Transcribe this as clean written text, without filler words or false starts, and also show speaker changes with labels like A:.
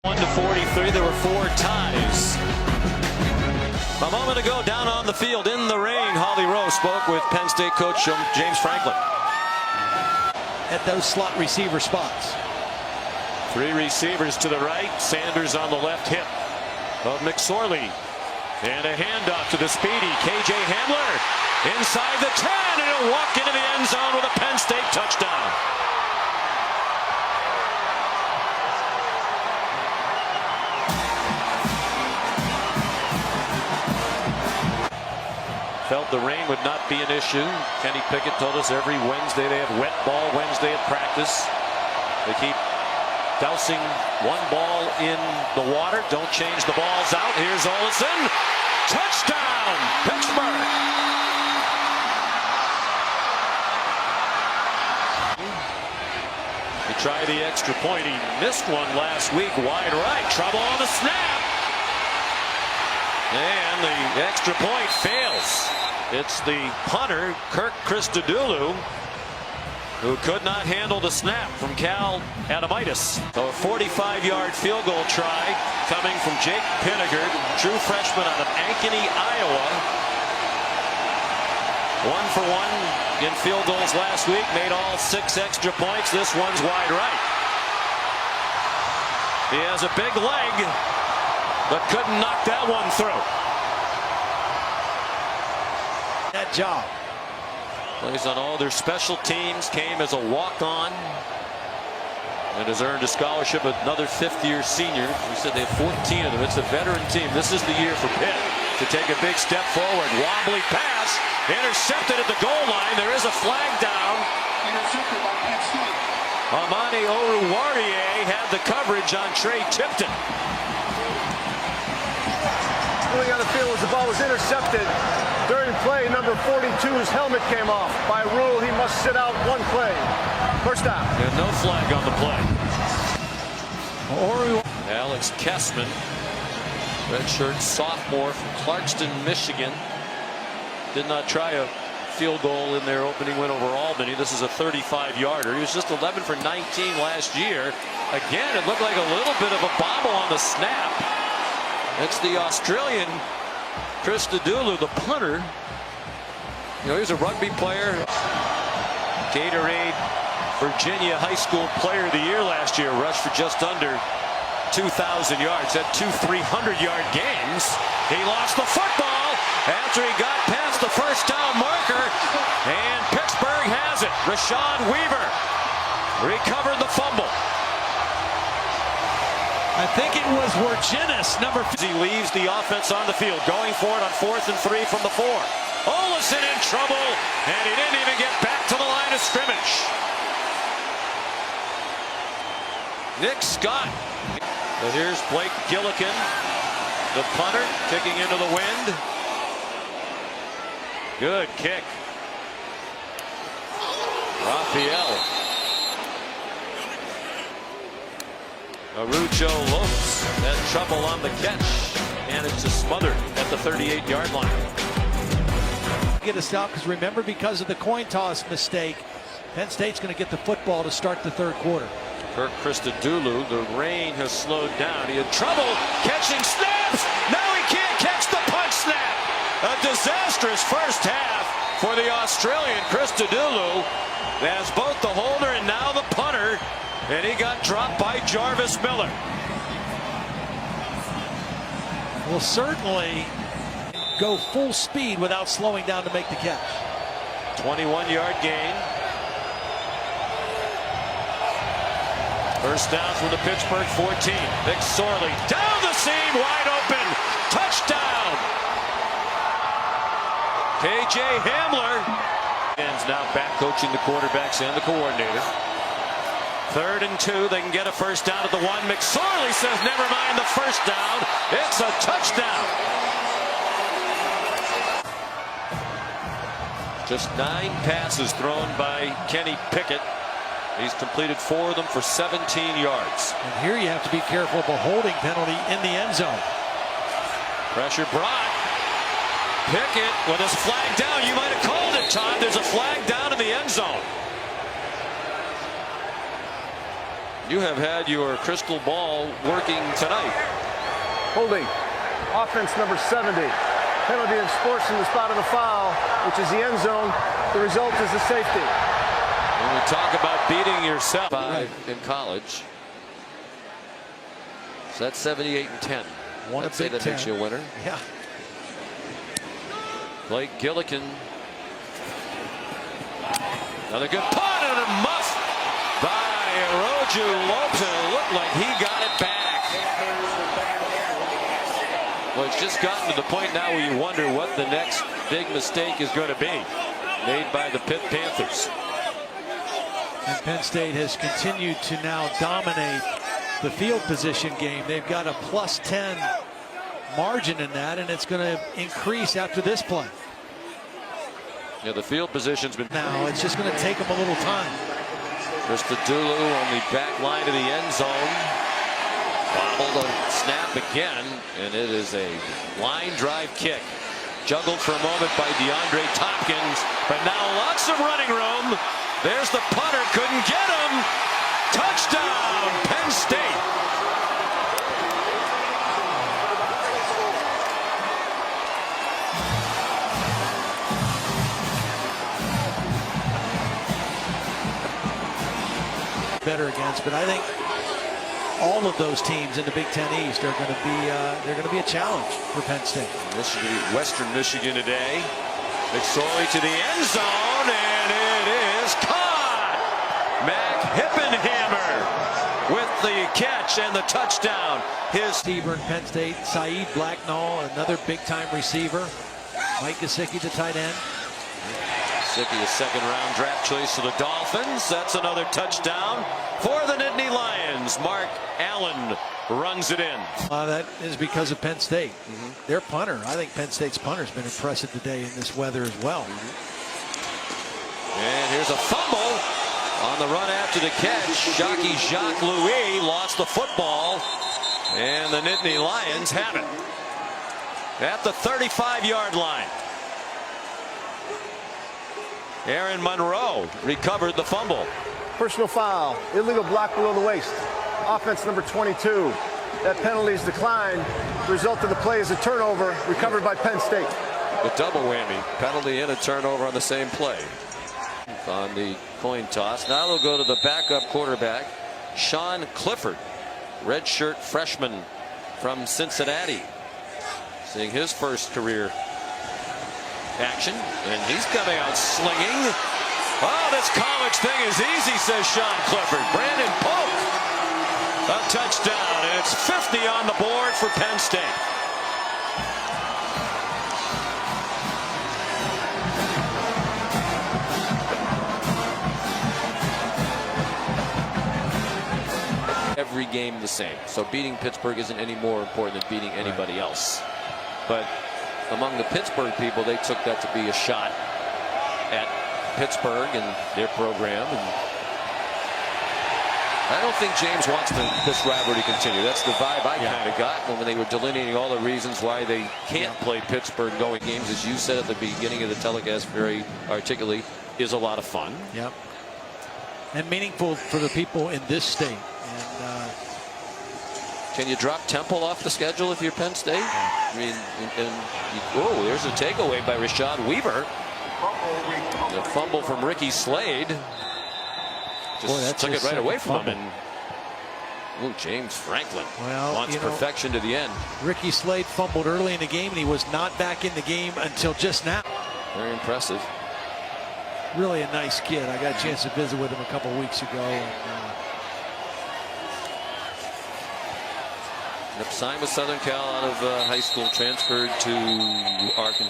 A: 1-43, there were 4 ties. A moment ago, down on the field in the rain, Holly Rowe spoke with Penn State coach James Franklin.
B: At those slot receiver spots.
A: 3 receivers to the right, Sanders on the left hip of McSorley. And a handoff to the speedy KJ Hamler inside the 10, and he'll walk into the end zone with a Penn State touchdown. Felt the rain would not be an issue. Kenny Pickett told us every Wednesday they have wet ball Wednesday at practice. They keep dousing one ball in the water. Don't change the balls out. Here's Olsen. Touchdown, Pittsburgh. He tried the extra point. He missed one last week. Wide right. Trouble on the snap. And the extra point fails. It's the punter, Kirk Christodoulou, who could not handle the snap from Cal Adamitis. So a 45-yard field goal try coming from Jake Pinnegard, true freshman out of Ankeny, Iowa. 1 for 1 in field goals last week, made all 6 extra points. This one's wide right. He has a big leg, but couldn't knock that one through.
B: That job.
A: Plays on all their special teams, came as a walk-on, and has earned a scholarship, another 5th-year senior. We said they have 14 of them. It's a veteran team. This is the year for Pitt to take a big step forward. Wobbly pass, intercepted at the goal line. There is a flag down. Intercepted by Penn State. Amani Oruwariye had the coverage on Trey Tipton.
C: Going on the field as the ball was intercepted. During play, number 42's helmet came off. By rule, he must sit out 1 play. First down.
A: And no flag on the play. Alex Kessman, redshirt sophomore from Clarkston, Michigan. Did not try a field goal in their opening win over Albany. This is a 35-yarder. He was just 11 for 19 last year. Again, it looked like a little bit of a bobble on the snap. It's the Australian Christodoulou, the punter. You know, he's a rugby player. Gatorade Virginia High School Player of the Year last year. Rushed for just under 2,000 yards. Had 2 300-yard games. He lost the football after he got past the first down marker. And Pittsburgh has it. Rashawn Weaver recovered the fumble.
B: I think it was Wargenis, number 50.
A: He leaves the offense on the field, going for it on 4th and 3 from the 4. Olsen in trouble, and he didn't even get back to the line of scrimmage. Nick Scott. But here's Blake Gillikin, the punter, kicking into the wind. Good kick. Raphael. Arujo Lopes had trouble on the catch, and it's just smothered at the 38-yard line.
B: Get a stop, because remember, because of the coin toss mistake, Penn State's going to get the football to start the 3rd quarter.
A: Kirk Christodoulou, the rain has slowed down. He had trouble catching snaps. Now he can't catch the punch snap. A disastrous first half for the Australian Christodoulou. As both the holder and now the punter. And he got dropped by Jarvis Miller.
B: Will certainly go full speed without slowing down to make the catch.
A: 21-yard gain. First down from the Pittsburgh 14. McSorley down the seam, wide open. Touchdown. KJ Hamler. Ends now back coaching the quarterbacks and the coordinator. 3rd and 2. They can get a first down at the 1. McSorley says, never mind the first down. It's a touchdown. Just 9 passes thrown by Kenny Pickett. He's completed 4 of them for 17 yards.
B: And here you have to be careful of a holding penalty in the end zone.
A: Pressure brought. Pickett with his flag down. You might have called it, Todd. There's a flag down in the end zone. You have had your crystal ball working tonight.
C: Holding. Offense number 70. Penalty enforced in the spot of the foul, which is the end zone. The result is a safety.
A: When we talk about beating yourself in college, so that's 78-10.
B: One
A: I'd say that makes you a winner.
B: Yeah.
A: Blake Gillikin. Another good punt and a muff by Roju Lopes, and it looked like he got it back. Well, it's just gotten to the point now where you wonder what the next big mistake is going to be made by the Pitt Panthers.
B: And Penn State has continued to now dominate the field position game. They've got a +10 margin in that, and it's going to increase after this play.
A: Yeah, the field position's been.
B: Now it's just going to take them a little time.
A: Christodoulou on the back line of the end zone. Bobbled a snap again, and it is a line drive kick. Juggled for a moment by DeAndre Tompkins, but now lots of running room. There's the punter, couldn't get him. Touchdown, Penn State.
B: Better against, but I think all of those teams in the Big Ten East are going to be they're going to be a challenge for Penn State.
A: This should be Western Michigan today. McSorley to the end zone, and it is caught. Mac Hippenhammer with the catch and the touchdown. His
B: receiver in Penn State, Saeed Blacknall, another big-time receiver. Mike Gesicki, the tight end.
A: Gesicki, a second-round draft choice for the Dolphins. That's another touchdown for the Nittany Lions. Mark Allen runs it in.
B: That is because of Penn State. Their punter, I think Penn State's punter's been impressive today in this weather as well.
A: And here's a fumble on the run after the catch. Jockey Jacques Louis lost the football, and the Nittany Lions have it at the 35-yard line. Aaron Monroe recovered the fumble.
C: Personal foul. Illegal block below the waist. Offense number 22. That penalty is declined. The result of the play is a turnover recovered by Penn State.
A: The double whammy. Penalty and a turnover on the same play. On the coin toss. Now they'll go to the backup quarterback, Sean Clifford, redshirt freshman from Cincinnati. Seeing his first career action, and he's coming out slinging. Oh, this college thing is easy, says Sean Clifford. Brandon Polk, a touchdown, and it's 50 on the board for Penn State. Every game the same, so beating Pittsburgh isn't any more important than beating anybody else. But among the Pittsburgh people, they took that to be a shot at Pittsburgh and their program. And I don't think James wants this rivalry to continue. That's the vibe I kind of got when they were delineating all the reasons why they can't play Pittsburgh going games. As you said at the beginning of the telecast very articulately, is a lot of fun.
B: Yep. And meaningful for the people in this state. And
A: can you drop Temple off the schedule if you're Penn State? I mean, oh, there's a takeaway by Rashad Weaver. The fumble from Ricky Slade. Just took it right away from him. And James Franklin wants perfection to the end.
B: Ricky Slade fumbled early in the game, and he was not back in the game until just now.
A: Very impressive.
B: Really a nice kid. I got a chance to visit with him a couple weeks ago. And,
A: signed with Southern Cal out of high school, transferred to Arkansas.